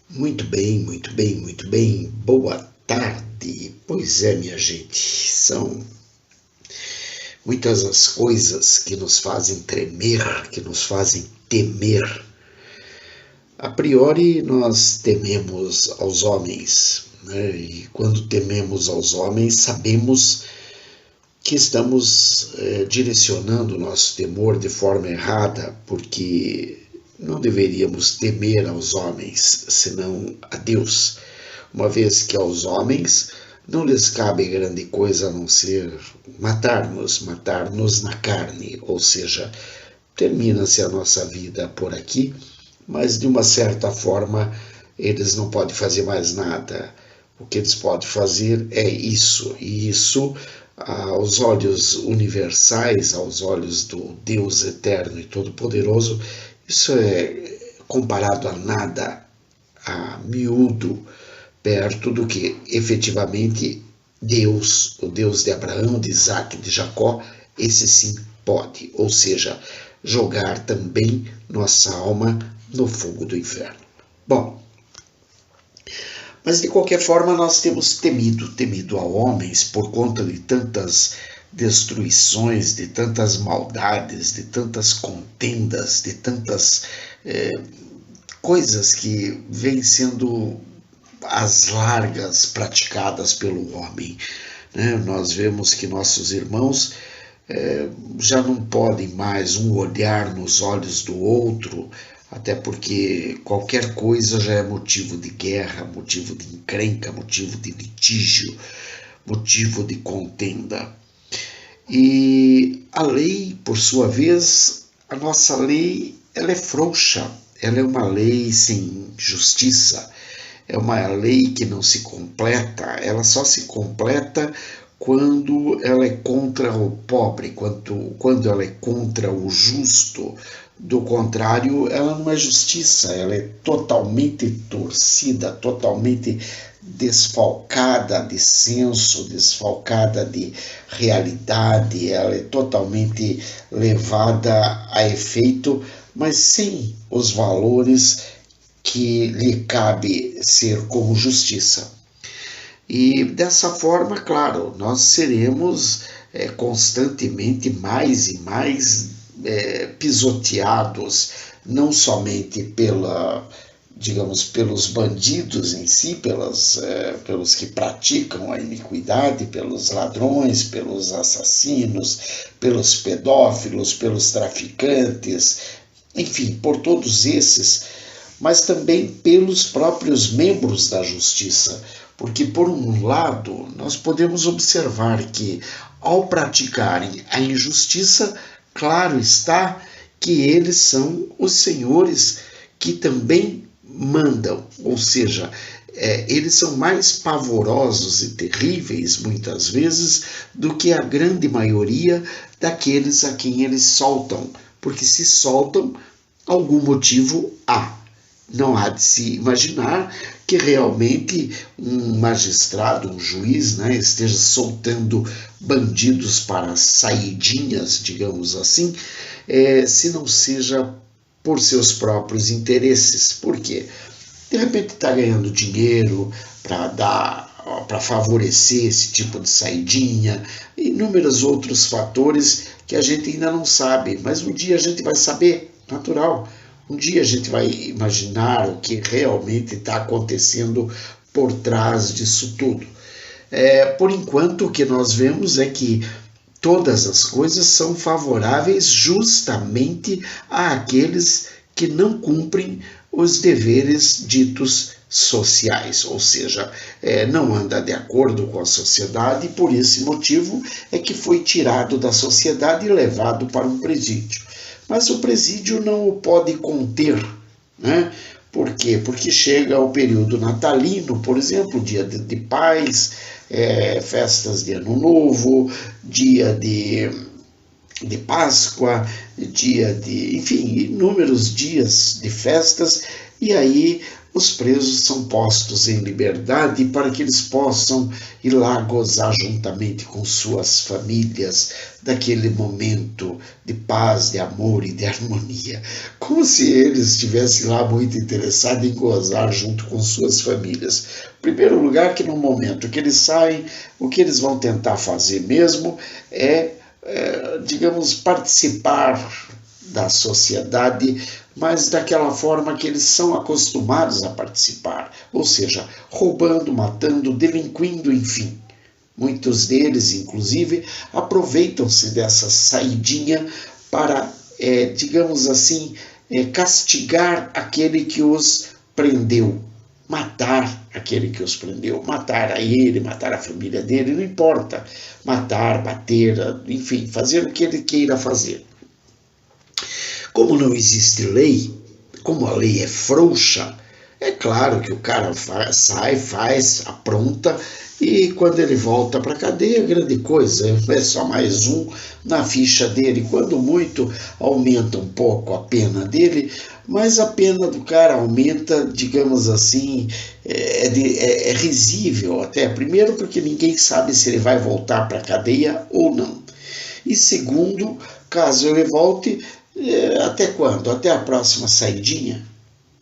Muito bem, muito bem, muito bem. Boa tarde. Pois é, minha gente, são muitas as coisas que nos fazem tremer, que nos fazem temer. A priori, nós tememos aos homens, né? E quando tememos aos homens, sabemos que estamos direcionando o nosso temor de forma errada, porque não deveríamos temer aos homens, senão a Deus, uma vez que aos homens não lhes cabe grande coisa a não ser matar-nos na carne, ou seja, termina-se a nossa vida por aqui, mas de uma certa forma eles não podem fazer mais nada. O que eles podem fazer é isso, e isso, aos olhos universais, aos olhos do Deus eterno e todo-poderoso, isso é comparado a nada, a miúdo, perto do que efetivamente Deus, o Deus de Abraão, de Isaac, de Jacó, esse sim pode, ou seja, jogar também nossa alma no fogo do inferno. Bom, mas de qualquer forma nós temos temido a homens por conta de tantas destruições, de tantas maldades, de tantas contendas, de tantas coisas que vêm sendo às largas praticadas pelo homem. Né? Nós vemos que nossos irmãos já não podem mais um olhar nos olhos do outro, até porque qualquer coisa já é motivo de guerra, motivo de encrenca, motivo de litígio, motivo de contenda. E a lei, por sua vez, a nossa lei, ela é frouxa, ela é uma lei sem justiça, é uma lei que não se completa, ela só se completa quando ela é contra o pobre, quando ela é contra o justo. Do contrário, ela não é justiça, ela é totalmente torcida, totalmente desfalcada de senso, desfalcada de realidade, ela é totalmente levada a efeito, mas sem os valores que lhe cabe ser como justiça. E dessa forma, claro, nós seremos constantemente mais e mais pisoteados, não somente pelos bandidos em si, pelos que praticam a iniquidade, pelos ladrões, pelos assassinos, pelos pedófilos, pelos traficantes, enfim, por todos esses, mas também pelos próprios membros da justiça, porque, por um lado, nós podemos observar que, ao praticarem a injustiça, claro está que eles são os senhores que também mandam, ou seja, eles são mais pavorosos e terríveis, muitas vezes, do que a grande maioria daqueles a quem eles soltam, porque se soltam, algum motivo há. Não há de se imaginar que realmente um magistrado, um juiz, né, esteja soltando bandidos para saidinhas, digamos assim, se não seja por seus próprios interesses. Por quê? De repente está ganhando dinheiro para favorecer esse tipo de saidinha, e inúmeros outros fatores que a gente ainda não sabe, mas um dia a gente vai saber, natural. Um dia a gente vai imaginar o que realmente está acontecendo por trás disso tudo. Por enquanto, o que nós vemos é que todas as coisas são favoráveis justamente àqueles que não cumprem os deveres ditos sociais, ou seja, não anda de acordo com a sociedade, e por esse motivo é que foi tirado da sociedade e levado para um presídio. Mas o presídio não o pode conter, né? Por quê? Porque chega o período natalino, por exemplo, dia de paz, festas de Ano Novo, dia de Páscoa, dia de, enfim, inúmeros dias de festas, e aí os presos são postos em liberdade para que eles possam ir lá gozar juntamente com suas famílias daquele momento de paz, de amor e de harmonia. Como se eles estivessem lá muito interessados em gozar junto com suas famílias. Em primeiro lugar, que no momento que eles saem, o que eles vão tentar fazer mesmo digamos, participar da sociedade, mas daquela forma que eles são acostumados a participar, ou seja, roubando, matando, delinquindo, enfim. Muitos deles, inclusive, aproveitam-se dessa saidinha para, digamos assim, castigar aquele que os prendeu, matar aquele que os prendeu, matar a ele, matar a família dele, não importa, matar, bater, enfim, fazer o que ele queira fazer. Como não existe lei, como a lei é frouxa, é claro que o cara faz, apronta, e quando ele volta para a cadeia, grande coisa, é só mais um na ficha dele. Quando muito, aumenta um pouco a pena dele, mas a pena do cara aumenta, digamos assim, é risível até. Primeiro, porque ninguém sabe se ele vai voltar para a cadeia ou não. E segundo, caso ele volte, até quando? Até a próxima saidinha?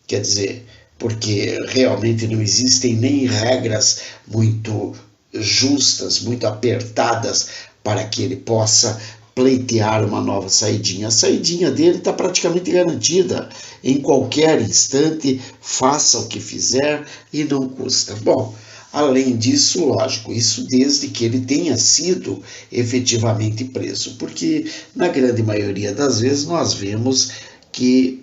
Quer dizer, porque realmente não existem nem regras muito justas, muito apertadas para que ele possa pleitear uma nova saidinha. A saidinha dele está praticamente garantida. Em qualquer instante, faça o que fizer e não custa. Bom, além disso, lógico, isso desde que ele tenha sido efetivamente preso, porque na grande maioria das vezes nós vemos que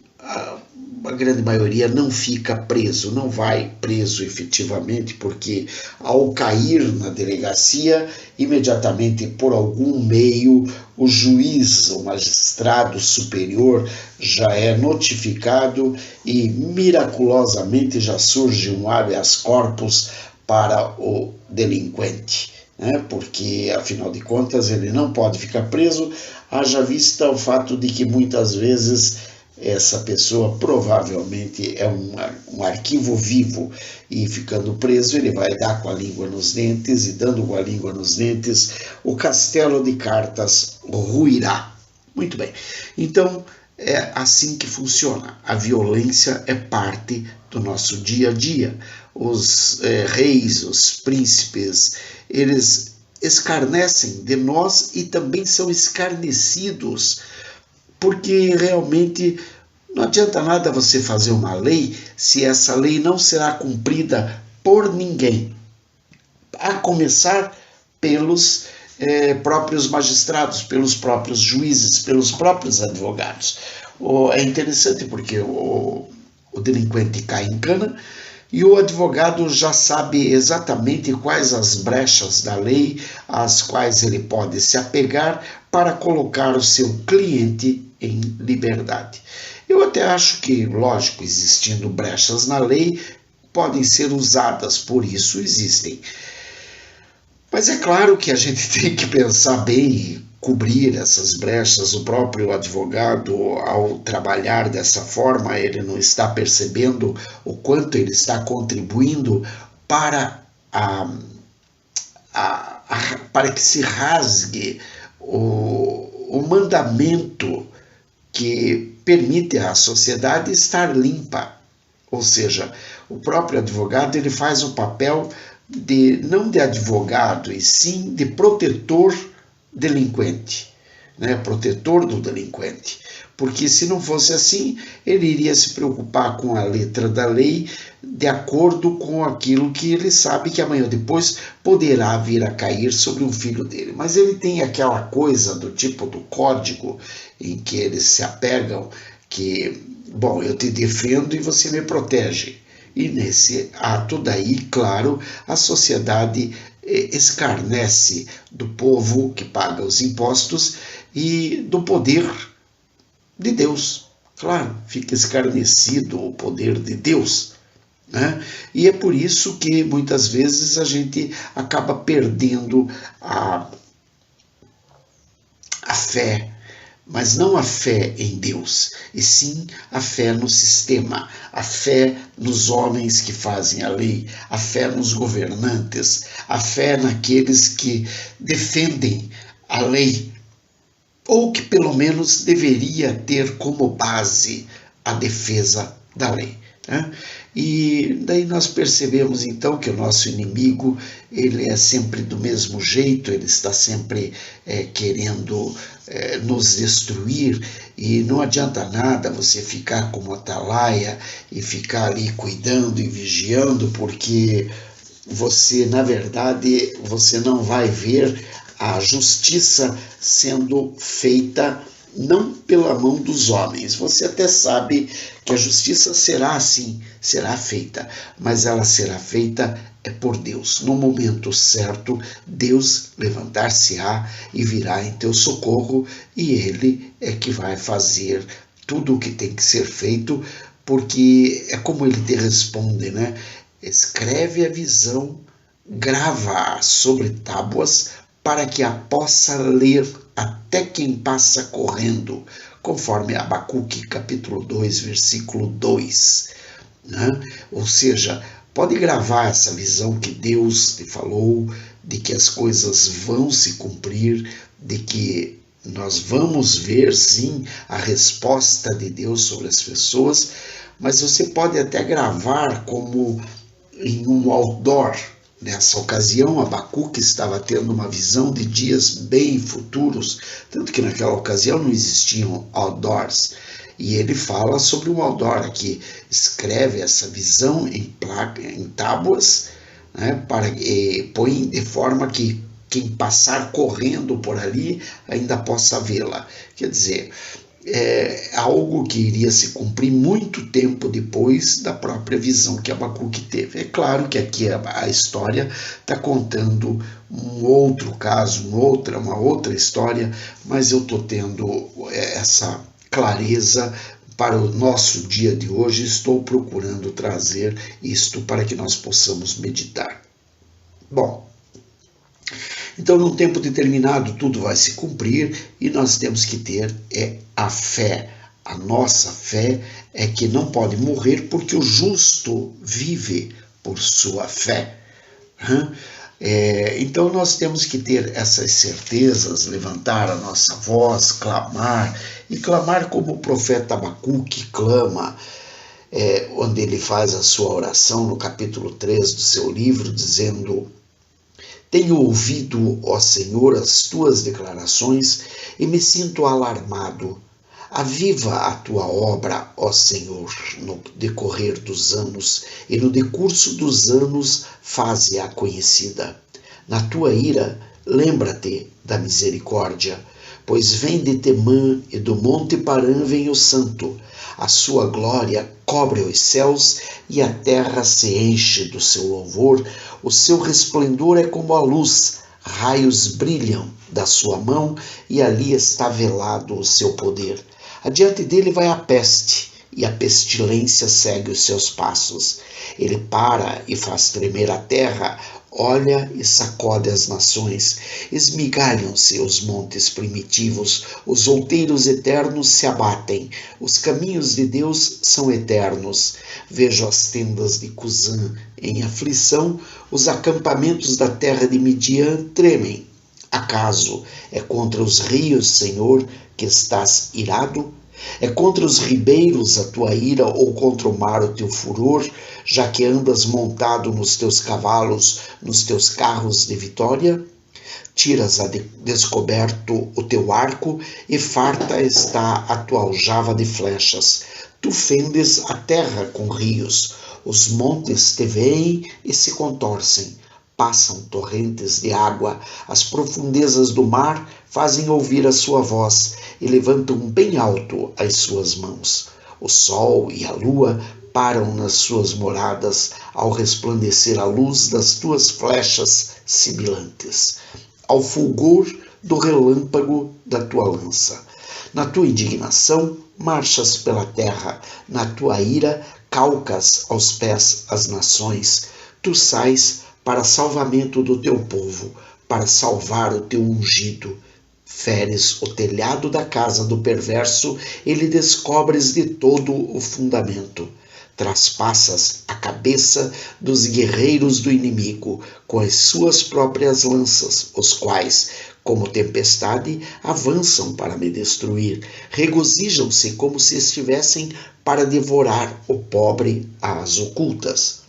a grande maioria não fica preso, não vai preso efetivamente, porque ao cair na delegacia, imediatamente por algum meio, o juiz, o magistrado superior já é notificado e miraculosamente já surge um habeas corpus para o delinquente, né? Porque, afinal de contas, ele não pode ficar preso, haja vista o fato de que muitas vezes essa pessoa provavelmente é um arquivo vivo e ficando preso ele vai dar com a língua nos dentes e dando com a língua nos dentes o castelo de cartas ruirá. Muito bem, então é assim que funciona. A violência é parte do nosso dia a dia. Os reis, os príncipes, eles escarnecem de nós e também são escarnecidos, porque realmente não adianta nada você fazer uma lei se essa lei não será cumprida por ninguém, a começar pelos próprios magistrados, pelos próprios juízes, pelos próprios advogados. É interessante porque o delinquente cai em cana e o advogado já sabe exatamente quais as brechas da lei às quais ele pode se apegar para colocar o seu cliente em liberdade. Eu até acho que, lógico, existindo brechas na lei, podem ser usadas, por isso existem. Mas é claro que a gente tem que pensar bem e cobrir essas brechas. O próprio advogado, ao trabalhar dessa forma, ele não está percebendo o quanto ele está contribuindo para, para que se rasgue o mandamento que permite à sociedade estar limpa. Ou seja, o próprio advogado ele faz o papel não de advogado, e sim de protetor delinquente, né? Protetor do delinquente. Porque se não fosse assim, ele iria se preocupar com a letra da lei de acordo com aquilo que ele sabe que amanhã ou depois poderá vir a cair sobre um filho dele. Mas ele tem aquela coisa do tipo do código em que eles se apegam, que, bom, eu te defendo e você me protege. E nesse ato daí, claro, a sociedade escarnece do povo que paga os impostos e do poder de Deus. Claro, fica escarnecido o poder de Deus, né? E é por isso que muitas vezes a gente acaba perdendo a fé, mas não a fé em Deus, e sim a fé no sistema, a fé nos homens que fazem a lei, a fé nos governantes, a fé naqueles que defendem a lei, ou que pelo menos deveria ter como base a defesa da lei, né? E daí nós percebemos então que o nosso inimigo, ele é sempre do mesmo jeito, ele está sempre querendo nos destruir, e não adianta nada você ficar como atalaia e ficar ali cuidando e vigiando, porque você, na verdade, você não vai ver a justiça sendo feita não pela mão dos homens. Você até sabe que a justiça será assim, será feita, mas ela será feita por Deus. No momento certo, Deus levantar-se-á e virá em teu socorro, e Ele é que vai fazer tudo o que tem que ser feito, porque é como Ele te responde, né? Escreve a visão, grava-a sobre tábuas, para que a possa ler até quem passa correndo, conforme Abacuque capítulo 2, versículo 2. Né? Ou seja, pode gravar essa visão que Deus te falou, de que as coisas vão se cumprir, de que nós vamos ver, sim, a resposta de Deus sobre as pessoas, mas você pode até gravar como em um outdoor. Nessa ocasião, Abacuque estava tendo uma visão de dias bem futuros, tanto que naquela ocasião não existiam outdoors. E ele fala sobre um outdoor aqui, escreve essa visão em tábuas, né, põe de forma que quem passar correndo por ali ainda possa vê-la. Quer dizer, é algo que iria se cumprir muito tempo depois da própria visão que Abacuque teve. É claro que aqui a história está contando um outro caso, uma outra história, mas eu estou tendo essa clareza para o nosso dia de hoje. Estou procurando trazer isto para que nós possamos meditar. Bom, então, num tempo determinado, tudo vai se cumprir e nós temos que ter a fé. A nossa fé é que não pode morrer, porque o justo vive por sua fé. Então, nós temos que ter essas certezas, levantar a nossa voz, clamar, e clamar como o profeta Abacuque clama, onde ele faz a sua oração no capítulo 3 do seu livro, dizendo: tenho ouvido, ó Senhor, as tuas declarações e me sinto alarmado. Aviva a tua obra, ó Senhor, no decorrer dos anos, e no decurso dos anos faze-a conhecida. Na tua ira, lembra-te da misericórdia, pois vem de Temã e do monte Parã vem o santo. A sua glória cobre os céus e a terra se enche do seu louvor. O seu resplendor é como a luz, raios brilham da sua mão e ali está velado o seu poder. Adiante dele vai a peste e a pestilência segue os seus passos. Ele para e faz tremer a terra, olha e sacode as nações. Esmigalham-se os montes primitivos, os outeiros eternos se abatem. Os caminhos de Deus são eternos. Vejo as tendas de Cusã em aflição, os acampamentos da terra de Midian tremem. Acaso é contra os rios, Senhor, que estás irado? É contra os ribeiros a tua ira, ou contra o mar o teu furor, já que andas montado nos teus cavalos, nos teus carros de vitória? Tiras a descoberto o teu arco, e farta está a tua aljava de flechas. Tu fendes a terra com rios, os montes te veem e se contorcem. Passam torrentes de água, as profundezas do mar fazem ouvir a sua voz e levantam bem alto as suas mãos. O sol e a lua param nas suas moradas ao resplandecer a luz das tuas flechas sibilantes, ao fulgor do relâmpago da tua lança. Na tua indignação marchas pela terra, na tua ira calcas aos pés as nações. Tu sais para salvamento do teu povo, para salvar o teu ungido. Feres o telhado da casa do perverso e lhe descobres de todo o fundamento. Traspassas a cabeça dos guerreiros do inimigo com as suas próprias lanças, os quais, como tempestade, avançam para me destruir. Regozijam-se como se estivessem para devorar o pobre às ocultas.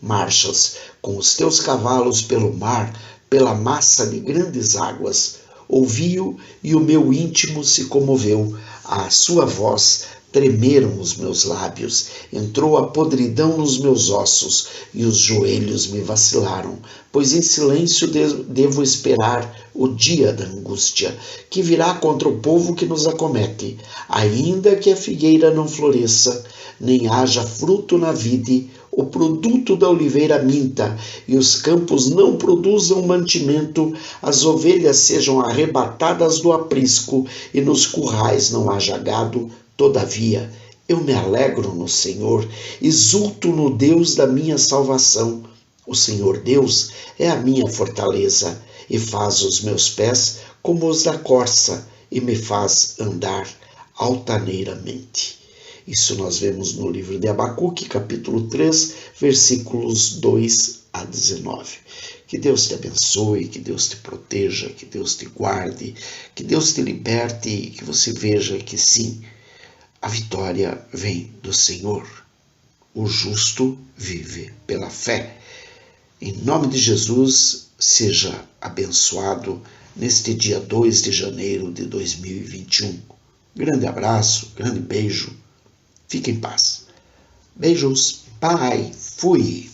Marchas com os teus cavalos pelo mar, pela massa de grandes águas. Ouvi-o e o meu íntimo se comoveu. À sua voz tremeram os meus lábios. Entrou a podridão nos meus ossos e os joelhos me vacilaram. Pois em silêncio devo esperar o dia da angústia, que virá contra o povo que nos acomete. Ainda que a figueira não floresça, nem haja fruto na vide, o produto da oliveira minta, e os campos não produzam mantimento, as ovelhas sejam arrebatadas do aprisco, e nos currais não haja gado, todavia eu me alegro no Senhor, exulto no Deus da minha salvação. O Senhor Deus é a minha fortaleza, e faz os meus pés como os da corça, e me faz andar altaneiramente. Isso nós vemos no livro de Abacuque, capítulo 3, versículos 2 a 19. Que Deus te abençoe, que Deus te proteja, que Deus te guarde, que Deus te liberte e que você veja que sim, a vitória vem do Senhor. O justo vive pela fé. Em nome de Jesus, seja abençoado neste dia 2 de janeiro de 2021. Grande abraço, grande beijo. Fique em paz. Beijos. Pai. Fui.